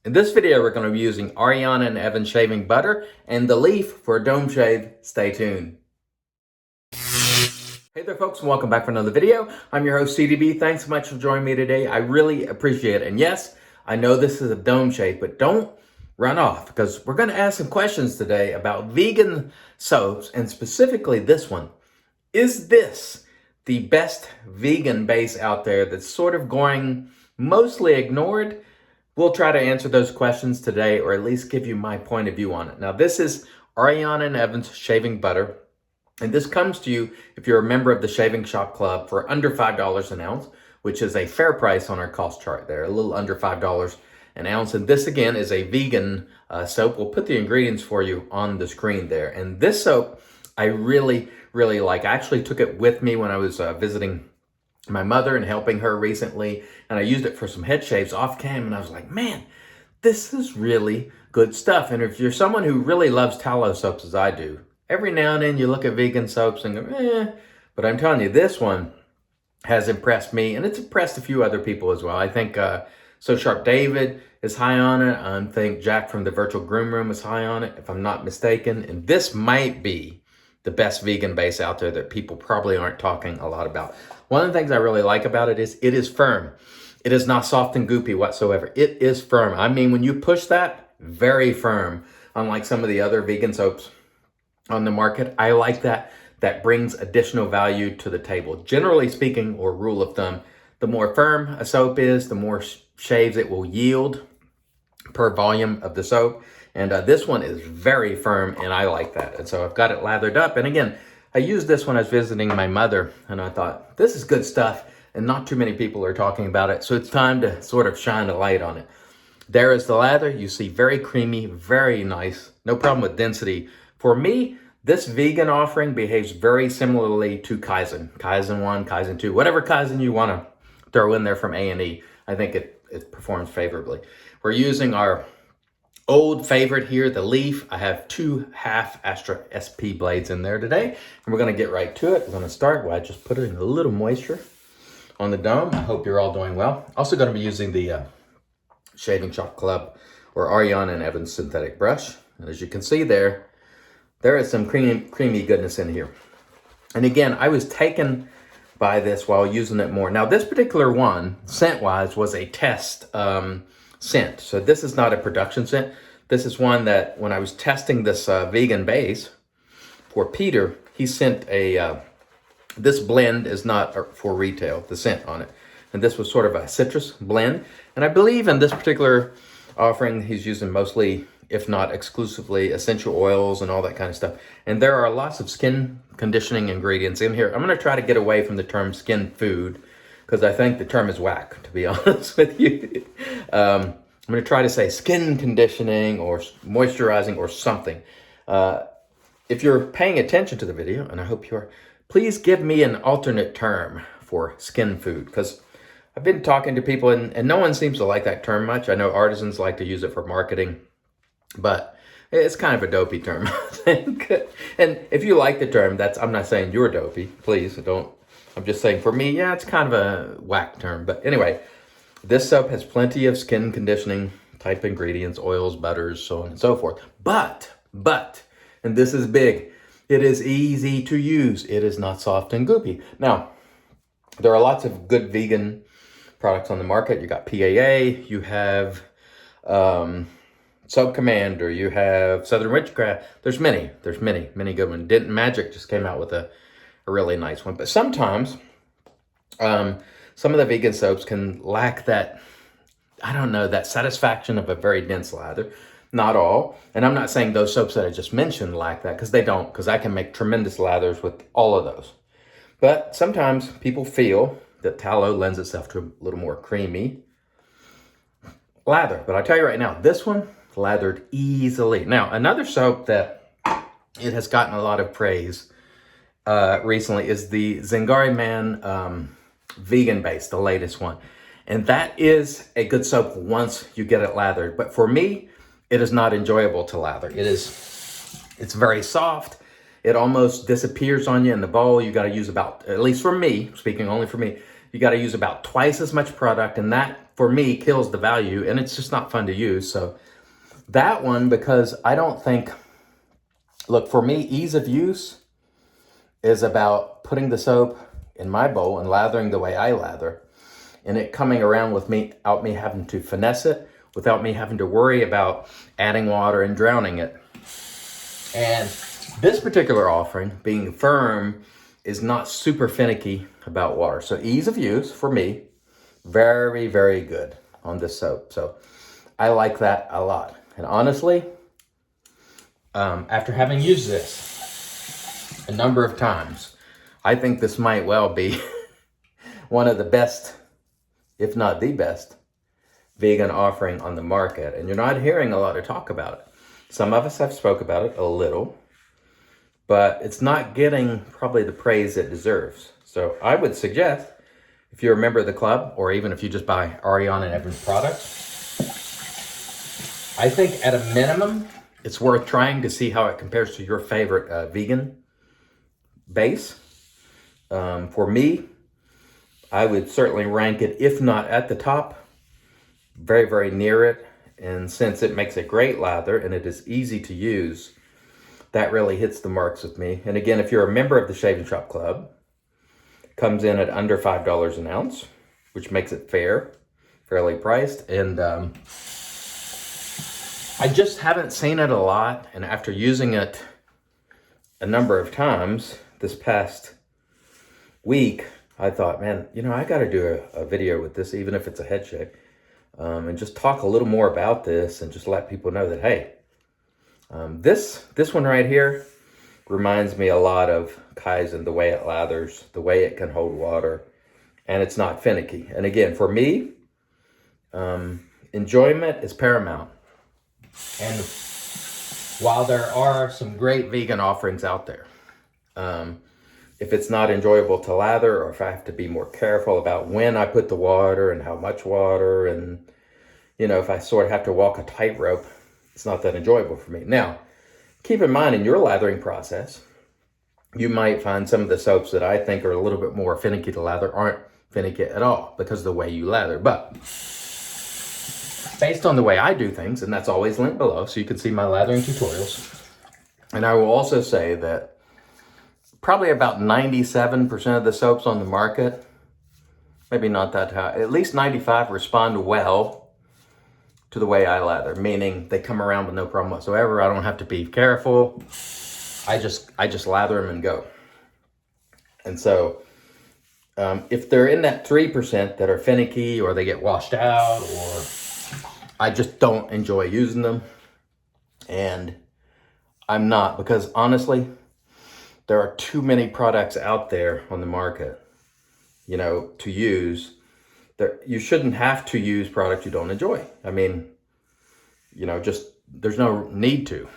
In this video, we're going to be using Ariana and Evan shaving butter and the leaf for a dome shave. Stay tuned. Hey there folks, and welcome back for another video. I'm your host CDB. Thanks so much for joining me today. I really appreciate it. And yes, I know this is a dome shave, but don't run off because we're going to ask some questions today about vegan soaps, and specifically this one. Is this the best vegan base out there that's sort of going mostly ignored? We'll try to answer those questions today, or at least give you my point of view on it. Now, this is Ariana and Evan's shaving butter, and this comes to you if you're a member of the Shaving Shop Club for under $5 an ounce, which is a fair price on our cost chart there, a little under $5 an ounce. And this, again, is a vegan soap. We'll put the ingredients for you on the screen there. And this soap, I really like. I actually took it with me when I was visiting my mother and helping her recently, and I used it for some head shaves off cam, and I was like, man, this is really good stuff. And if you're someone who really loves tallow soaps as I do, every now and then you look at vegan soaps and go, but I'm telling you, this one has impressed me, and it's impressed a few other people as well. I think So Sharp David is high on it. I think Jack from the Virtual Groom Room is high on it, if I'm not mistaken. And this might be the best vegan base out there that people probably aren't talking a lot about. One of the things I really like about it is firm. It is not soft and goopy whatsoever. It is firm. I mean, when you push that, very firm. Unlike some of the other vegan soaps on the market, I like that. That brings additional value to the table. Generally speaking, or rule of thumb, the more firm a soap is, the more shaves it will yield per volume of the soap. And this one is very firm, and I like that. And so I've got it lathered up. And again, I used this when I was visiting my mother, and I thought, this is good stuff, and not too many people are talking about it. So it's time to sort of shine a light on it. There is the lather. You see, very creamy, very nice. No problem with density. For me, this vegan offering behaves very similarly to Kaizen. Kaizen 1, Kaizen 2, whatever Kaizen you want to throw in there from A&E. I think it performs favorably. We're using our old favorite here, the leaf. I have 2 half Astra SP blades in there today, and we're going to get right to it. We're going to start by just putting a little moisture on the dome. I hope you're all doing well. Also going to be using the Shaving Shop Club or Ariana and Evan's synthetic brush. And as you can see there is some creamy goodness in here. And again, I was taken by this while using it more. Now, this particular one, scent-wise, was a test scent. So this is not a production scent. This is one that when I was testing this vegan base for Peter, he sent this blend is not for retail, the scent on it. And this was sort of a citrus blend. And I believe in this particular offering, he's using mostly, if not exclusively, essential oils and all that kind of stuff. And there are lots of skin conditioning ingredients in here. I'm going to try to get away from the term skin food, because I think the term is whack, to be honest with you. I'm going to try to say skin conditioning or moisturizing or something. If you're paying attention to the video, and I hope you are, please give me an alternate term for skin food, because I've been talking to people and no one seems to like that term much. I know artisans like to use it for marketing, but it's kind of a dopey term, I think. And if you like the term, I'm not saying you're dopey, please don't. I'm just saying, for me, yeah, it's kind of a whack term. But anyway, this soap has plenty of skin conditioning type ingredients, oils, butters, so on and so forth. But, and this is big, it is easy to use. It is not soft and goopy. Now, there are lots of good vegan products on the market. You got PAA, you have Soap Commander, you have Southern Witchcraft. There's many good ones. Denton Magic just came out with a really nice one. But sometimes some of the vegan soaps can lack that, I don't know, that satisfaction of a very dense lather. Not all. And I'm not saying those soaps that I just mentioned lack that, because they don't, because I can make tremendous lathers with all of those. But sometimes people feel that tallow lends itself to a little more creamy lather. But I tell you right now, this one lathered easily. Now, another soap that it has gotten a lot of praise recently is the Zingari Man vegan base, the latest one. And that is a good soap once you get it lathered. But for me, it is not enjoyable to lather. It's very soft. It almost disappears on you in the bowl. You got to use about, at least for me, speaking only for me, you got to use about twice as much product, and that for me, kills the value, and it's just not fun to use. So that one, because I don't think, look, for me, ease of use is about putting the soap in my bowl and lathering the way I lather, and it coming around without me having to finesse it, without me having to worry about adding water and drowning it. And this particular offering, being firm, is not super finicky about water. So ease of use for me, very, very good on this soap. So I like that a lot. And honestly, after having used this a number of times, I think this might well be one of the best, if not the best, vegan offering on the market. And you're not hearing a lot of talk about it. Some of us have spoke about it a little, but it's not getting probably the praise it deserves. So I would suggest, if you're a member of the club, or even if you just buy Ariane and Evans products, I think at a minimum, it's worth trying to see how it compares to your favorite vegan base. For me, I would certainly rank it, if not at the top, very, very near it. And since it makes a great lather and it is easy to use, that really hits the marks with me. And again, if you're a member of the Shave and Shop Club, it comes in at under $5 an ounce, which makes it fairly priced. And I just haven't seen it a lot. And after using it a number of times this past week, I thought, man, I got to do a video with this, even if it's a head shave. And just talk a little more about this and just let people know that, hey, this one right here reminds me a lot of Kaizen, the way it lathers, the way it can hold water, and it's not finicky. And again, for me, enjoyment is paramount. And while there are some great vegan offerings out there, if it's not enjoyable to lather, or if I have to be more careful about when I put the water and how much water, and if I sort of have to walk a tightrope, it's not that enjoyable for me. Now, keep in mind, in your lathering process, you might find some of the soaps that I think are a little bit more finicky to lather aren't finicky at all because of the way you lather. But based on the way I do things, and that's always linked below, so you can see my lathering tutorials. And I will also say that probably about 97% of the soaps on the market, maybe not that high, at least 95 respond well to the way I lather, meaning they come around with no problem whatsoever. I don't have to be careful. I just lather them and go. And so if they're in that 3% that are finicky, or they get washed out, or I just don't enjoy using them, and I'm not, because honestly, there are too many products out there on the market, to use. You shouldn't have to use products you don't enjoy. I mean, just there's no need to.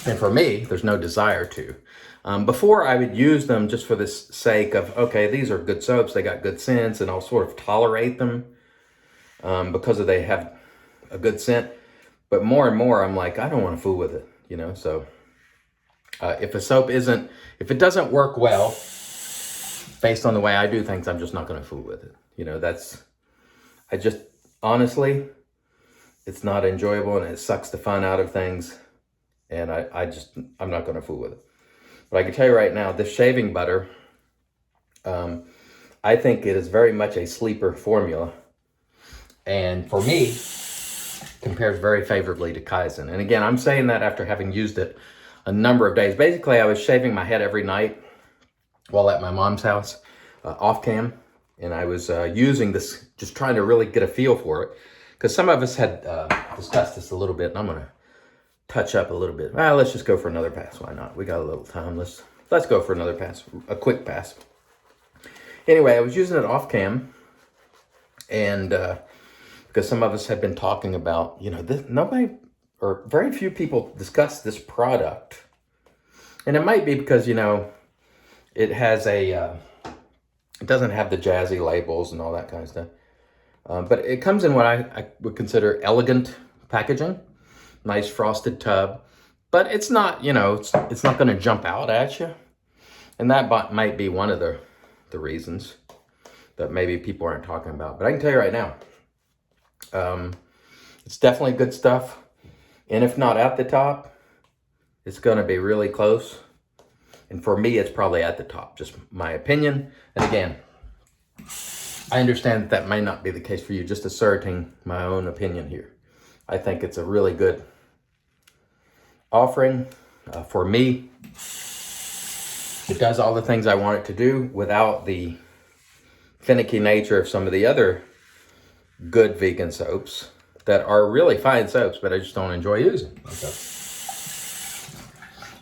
And for me, there's no desire to. Before, I would use them just for the sake of, okay, these are good soaps, they got good scents, and I'll sort of tolerate them because they have a good scent. But more and more, I'm like, I don't want to fool with it, so if a soap if it doesn't work well, based on the way I do things, I'm just not going to fool with it. Honestly, it's not enjoyable, and it sucks the fun out of things. And I'm not going to fool with it. But I can tell you right now, this shaving butter, I think it is very much a sleeper formula. And for me, compares very favorably to Kaizen. And again, I'm saying that after having used it a number of days. Basically, I was shaving my head every night while at my mom's house, off cam. And I was using this, just trying to really get a feel for it. Because some of us had discussed this a little bit, and I'm going to touch up a little bit. Well, let's just go for another pass. Why not? We got a little time. Let's go for another pass, a quick pass. Anyway, I was using it off cam, and because some of us had been talking about, nobody or very few people discuss this product. And it might be because, it has it doesn't have the jazzy labels and all that kind of stuff. But it comes in what I would consider elegant packaging, nice frosted tub, but it's not, it's not going to jump out at you. And that might be one of the reasons. that maybe people aren't talking about. But I can tell you right now, it's definitely good stuff. And if not at the top, it's going to be really close. And for me, it's probably at the top, just my opinion. And again, I understand that may not be the case for you, just asserting my own opinion here. I think it's a really good offering. For me, it does all the things I want it to do without the finicky nature of some of the other good vegan soaps that are really fine soaps, but I just don't enjoy using. Okay.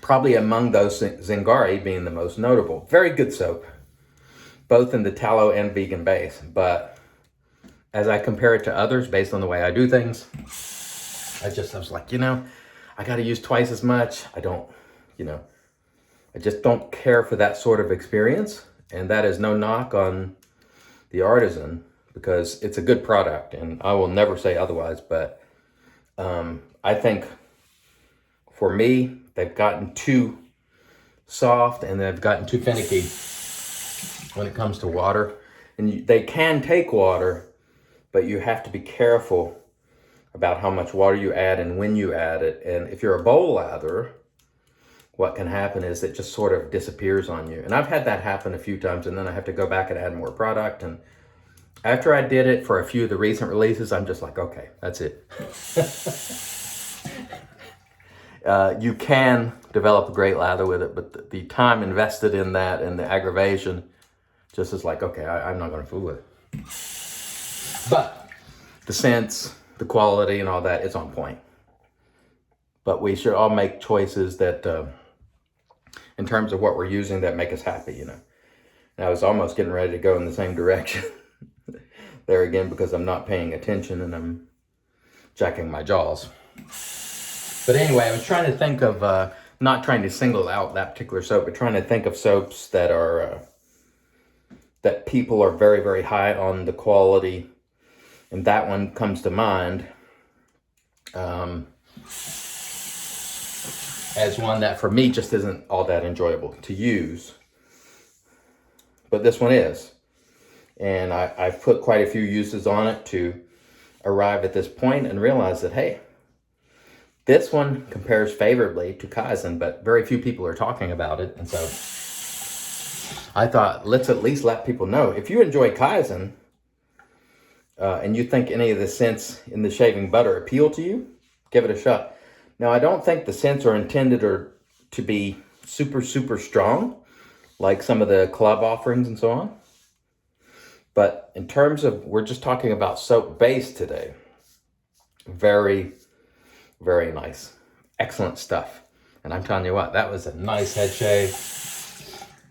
Probably among those, Zingari being the most notable. Very good soap, both in the tallow and vegan base. But as I compare it to others based on the way I do things, I was like, I got to use twice as much. I just don't care for that sort of experience. And that is no knock on the artisan, because it's a good product and I will never say otherwise. But I think for me, they've gotten too soft and they've gotten too finicky when it comes to water. And they can take water, but you have to be careful about how much water you add and when you add it. And if you're a bowl latherer, what can happen is it just sort of disappears on you. And I've had that happen a few times, and then I have to go back and add more product. And after I did it for a few of the recent releases, I'm just like, okay, that's it. You can develop a great lather with it, but the time invested in that and the aggravation just is like, okay, I'm not going to fool with it. But the scents, the quality and all that, it's on point. But we should all make choices that, in terms of what we're using, that make us happy, And I was almost getting ready to go in the same direction there again, because I'm not paying attention and I'm jacking my jaws. But anyway, I was trying to think of, not trying to single out that particular soap, but trying to think of soaps that are, that people are very, very high on the quality. And that one comes to mind as one that for me just isn't all that enjoyable to use. But this one is. And I've put quite a few uses on it to arrive at this point and realize that, hey, this one compares favorably to Kaizen, but very few people are talking about it. And so I thought, let's at least let people know. If you enjoy Kaizen and you think any of the scents in the shaving butter appeal to you, give it a shot. Now, I don't think the scents are intended to be super, super strong, like some of the club offerings and so on. But in terms of, we're just talking about soap base today. Very, very nice. Excellent stuff. And I'm telling you what, that was a nice head shave.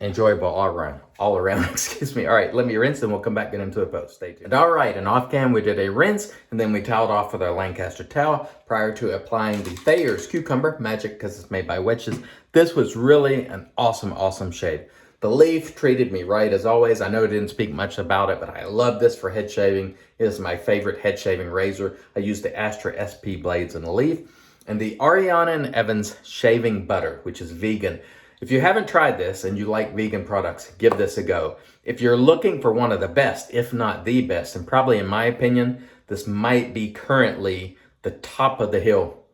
Enjoyable all around, excuse me. All right, let me rinse and we'll come back and get into a post. Stay tuned. All right, and off cam, we did a rinse and then we toweled off with our Lancaster towel prior to applying the Thayer's Cucumber Magic, because it's made by Witches. This was really an awesome, awesome shave. The leaf treated me right as always. I know I didn't speak much about it, but I love this for head shaving. It is my favorite head shaving razor. I use the Astra SP blades in the leaf and the Ariana and Evans shaving butter, which is vegan. If you haven't tried this and you like vegan products, give this a go. If you're looking for one of the best, if not the best, and probably in my opinion, this might be currently the top of the hill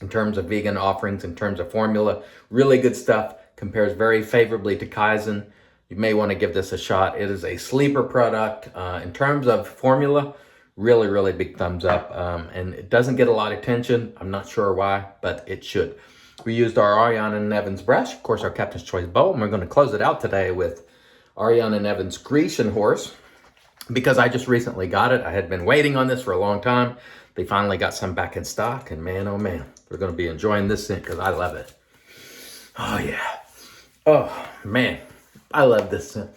in terms of vegan offerings, in terms of formula. Really good stuff, compares very favorably to Kaizen. You may want to give this a shot. It is a sleeper product. In terms of formula, really, really big thumbs up. And it doesn't get a lot of attention. I'm not sure why, but it should. We used our Ariana and Evans brush, of course, our Captain's Choice bowl, and we're going to close it out today with Ariana and Evans Grecian Horse, because I just recently got it. I had been waiting on this for a long time. They finally got some back in stock, and man, oh man, we're going to be enjoying this scent because I love it. Oh yeah. Oh man, I love this scent.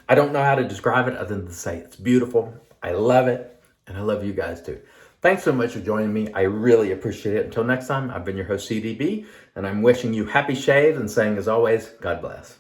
I don't know how to describe it other than to say it's beautiful. I love it, and I love you guys too. Thanks so much for joining me. I really appreciate it. Until next time, I've been your host, CDB, and I'm wishing you happy shaves and saying, as always, God bless.